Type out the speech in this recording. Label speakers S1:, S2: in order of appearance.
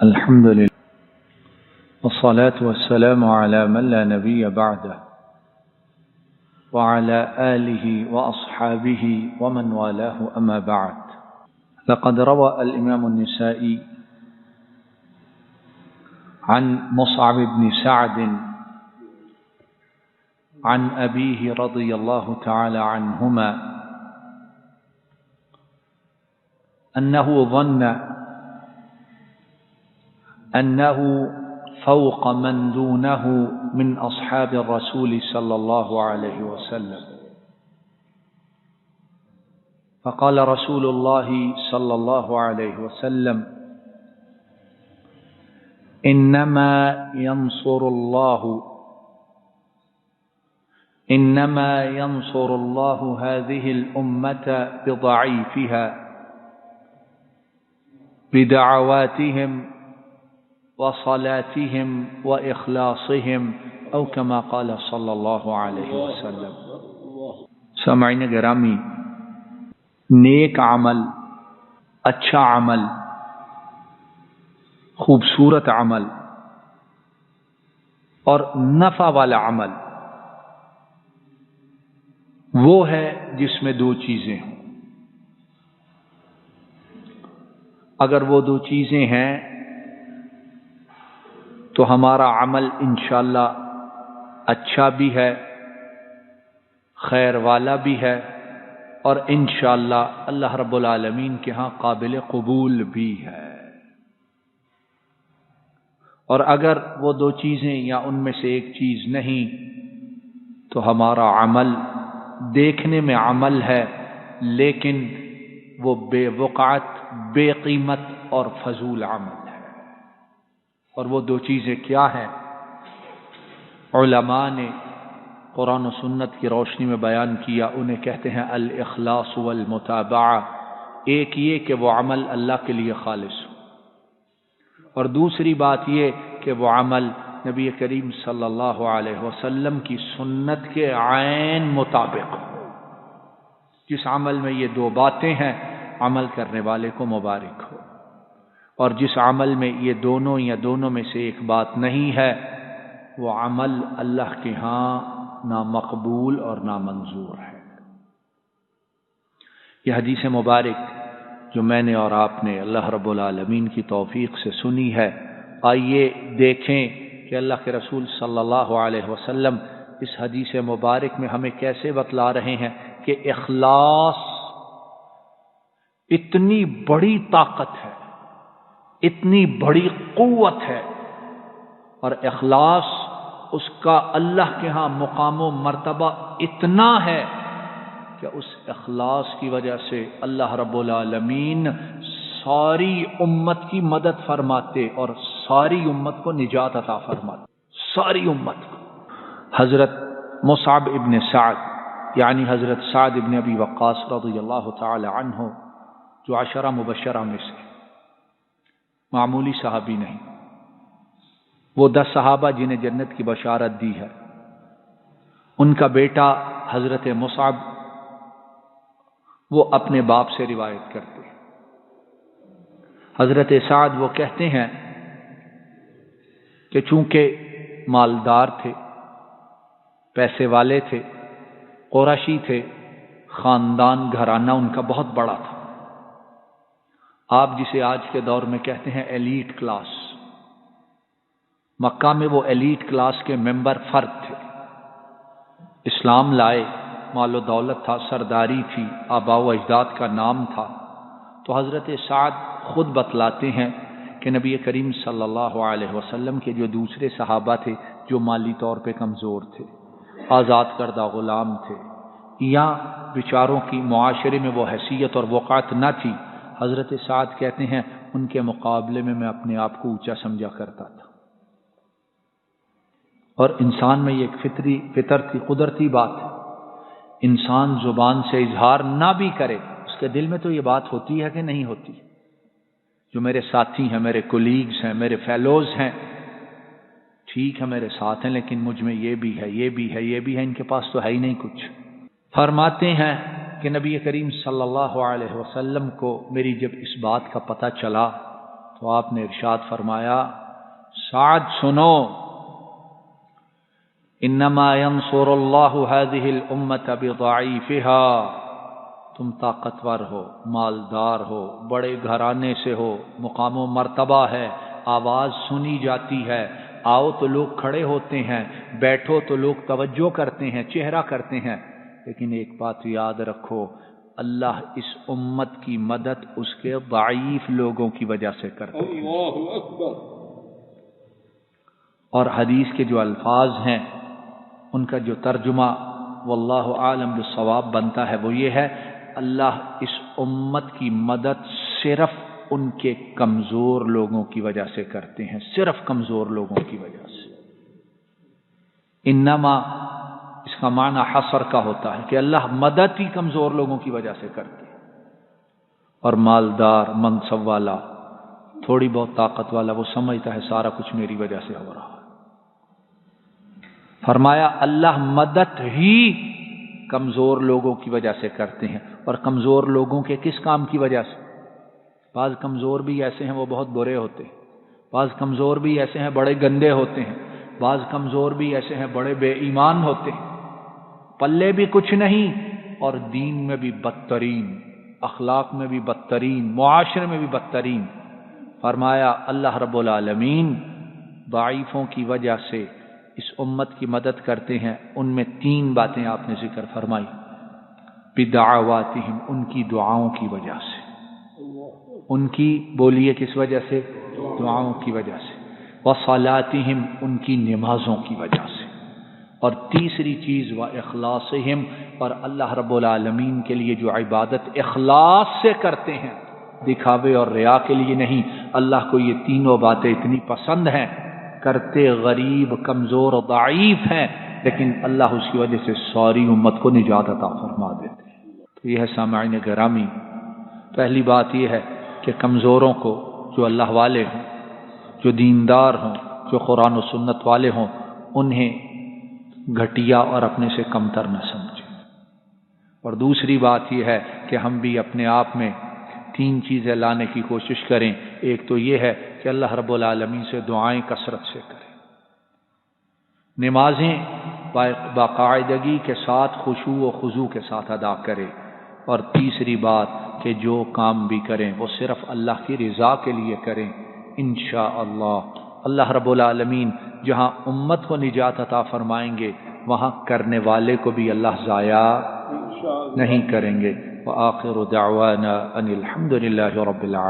S1: الحمد لله والصلاة والسلام على من لا نبي بعده وعلى آله وأصحابه ومن والاه أما بعد. لقد روى الإمام النسائي عن مصعب بن سعد عن أبيه رضي الله تعالى عنهما أنه ظن أنه فوق من دونه من أصحاب الرسول صلى الله عليه وسلم، فقال رسول الله صلى الله عليه وسلم: إنما ينصر الله هذه الأمة بضعيفها بدعواتهم وصلاتهم وإخلاصهم أو كما قال صلى الله عليه وسلم. سامعین گرامی، نیک عمل، اچھا عمل، خوبصورت عمل اور نفع والا عمل وہ ہے جس میں دو چیزیں ہوں. اگر وہ دو چیزیں ہیں تو ہمارا عمل انشاءاللہ اچھا بھی ہے، خیر والا بھی ہے، اور انشاءاللہ اللہ رب العالمین کے ہاں قابل قبول بھی ہے. اور اگر وہ دو چیزیں یا ان میں سے ایک چیز نہیں تو ہمارا عمل دیکھنے میں عمل ہے لیکن وہ بے وقعت، بے قیمت اور فضول عمل ہے. اور وہ دو چیزیں کیا ہیں؟ علماء نے قرآن و سنت کی روشنی میں بیان کیا. انہیں کہتے ہیں الاخلاص والمتابعہ. ایک یہ کہ وہ عمل اللہ کے لیے خالص ہو، اور دوسری بات یہ کہ وہ عمل نبی کریم صلی اللہ علیہ وسلم کی سنت کے عین مطابق ہو. جس عمل میں یہ دو باتیں ہیں عمل کرنے والے کو مبارک ہو، اور جس عمل میں یہ دونوں یا دونوں میں سے ایک بات نہیں ہے وہ عمل اللہ کے ہاں نہ مقبول اور نہ منظور ہے. یہ حدیث مبارک جو میں نے اور آپ نے اللہ رب العالمین کی توفیق سے سنی ہے، آئیے دیکھیں کہ اللہ کے رسول صلی اللہ علیہ وسلم اس حدیث مبارک میں ہمیں کیسے بتلا رہے ہیں کہ اخلاص اتنی بڑی طاقت ہے، اتنی بڑی قوت ہے، اور اخلاص اس کا اللہ کے ہاں مقام و مرتبہ اتنا ہے کہ اس اخلاص کی وجہ سے اللہ رب العالمین ساری امت کی مدد فرماتے اور ساری امت کو نجات عطا فرماتے، ساری امت کو. حضرت مصعب ابن سعد یعنی حضرت سعد ابن ابی وقاص رضی اللہ تعالی عنہ، جو عشرہ مبشرہ میں سے معمولی صحابی نہیں، وہ 10 صحابہ جنہیں جنت کی بشارت دی ہے، ان کا بیٹا حضرت مصعب وہ اپنے باپ سے روایت کرتے ہیں. حضرت سعد وہ کہتے ہیں کہ چونکہ مالدار تھے، پیسے والے تھے، قریشی تھے، خاندان گھرانہ ان کا بہت بڑا تھا. آپ جسے آج کے دور میں کہتے ہیں ایلیٹ کلاس، مکہ میں وہ ایلیٹ کلاس کے ممبر فرد تھے. اسلام لائے، مال و دولت تھا، سرداری تھی، آباء و اجداد کا نام تھا. تو حضرت سعد خود بتلاتے ہیں کہ نبی کریم صلی اللہ علیہ وسلم کے جو دوسرے صحابہ تھے جو مالی طور پہ کمزور تھے، آزاد کردہ غلام تھے، یا بیچاروں کی معاشرے میں وہ حیثیت اور وقعت نہ تھی، حضرت سعد کہتے ہیں ان کے مقابلے میں اپنے آپ کو اونچا سمجھا کرتا تھا. اور انسان میں یہ ایک فطرتی قدرتی بات ہے، انسان زبان سے اظہار نہ بھی کرے اس کے دل میں تو یہ بات ہوتی ہے کہ نہیں ہوتی. جو میرے ساتھی ہیں، میرے کولیگز ہیں، میرے فیلوز ہیں، ٹھیک ہے میرے ساتھ ہیں لیکن مجھ میں یہ بھی ہے، یہ بھی ہے، یہ بھی ہے، ان کے پاس تو ہے ہی نہیں کچھ. فرماتے ہیں کہ نبی کریم صلی اللہ علیہ وسلم کو میری جب اس بات کا پتہ چلا تو آپ نے ارشاد فرمایا سعد سنو، انما ينصر اللہ هذه الامة بضعیفها، تم طاقتور ہو، مالدار ہو، بڑے گھرانے سے ہو، مقام و مرتبہ ہے، آواز سنی جاتی ہے، آؤ تو لوگ کھڑے ہوتے ہیں، بیٹھو تو لوگ توجہ کرتے ہیں، چہرہ کرتے ہیں، لیکن ایک بات یاد رکھو، اللہ اس امت کی مدد اس کے ضعیف لوگوں کی وجہ سے کرتے ہیں۔ اللہ اکبر۔ اور حدیث کے جو الفاظ ہیں ان کا جو ترجمہ واللہ عالم بالصواب بنتا ہے وہ یہ ہے، اللہ اس امت کی مدد صرف ان کے کمزور لوگوں کی وجہ سے کرتے ہیں، صرف کمزور لوگوں کی وجہ سے۔ انما اس کا معنی حصر کا ہوتا ہے کہ اللہ مدد ہی کمزور لوگوں کی وجہ سے کرتے ہیں، اور مالدار، منصب والا، تھوڑی بہت طاقت والا وہ سمجھتا ہے سارا کچھ میری وجہ سے ہو رہا ہے۔ فرمایا اللہ مدد ہی کمزور لوگوں کی وجہ سے کرتے ہیں، اور کمزور لوگوں کے کس کام کی وجہ سے؟ بعض کمزور بھی ایسے ہیں وہ بہت برے ہوتے ہیں، بعض کمزور بھی ایسے ہیں بڑے گندے ہوتے ہیں، بعض کمزور بھی ایسے ہیں بڑے بے ایمان ہوتے ہیں، پلے بھی کچھ نہیں اور دین میں بھی بدترین، اخلاق میں بھی بدترین، معاشرے میں بھی بدترین۔ فرمایا اللہ رب العالمین ضعیفوں کی وجہ سے اس امت کی مدد کرتے ہیں، ان میں 3 باتیں آپ نے ذکر فرمائی، بدعواتہم، ان کی دعاؤں کی وجہ سے، ان کی بولیے کس وجہ سے؟ دعاؤں کی وجہ سے، وصلاتہم، ان کی نمازوں کی وجہ سے، اور تیسری چیز واخلاصہم، اور اللہ رب العالمین کے لیے جو عبادت اخلاص سے کرتے ہیں، دکھاوے اور ریا کے لیے نہیں، اللہ کو یہ تینوں باتیں اتنی پسند ہیں، کرتے غریب، کمزور، ضعیف ہیں، لیکن اللہ اس کی وجہ سے ساری امت کو نجات عطا فرما دیتے ہیں۔ تو یہ ہے سامعین گرامی، پہلی بات یہ ہے کہ کمزوروں کو، جو اللہ والے ہوں، جو دیندار ہوں، جو قرآن و سنت والے ہوں، انہیں گھٹیا اور اپنے سے کمتر نہ سمجھیں۔ اور دوسری بات یہ ہے کہ ہم بھی اپنے آپ میں 3 چیزیں لانے کی کوشش کریں۔ ایک تو یہ ہے کہ اللہ رب العالمین سے دعائیں کثرت سے کریں، نمازیں باقاعدگی کے ساتھ خشوع و خضوع کے ساتھ ادا کریں، اور تیسری بات کہ جو کام بھی کریں وہ صرف اللہ کی رضا کے لیے کریں۔ انشاءاللہ اللہ رب العالمین جہاں امت کو نجات عطا فرمائیں گے وہاں کرنے والے کو بھی اللہ ضائع نہیں کریں گے۔ وآخر دعوانا ان الحمد للہ رب العالمین۔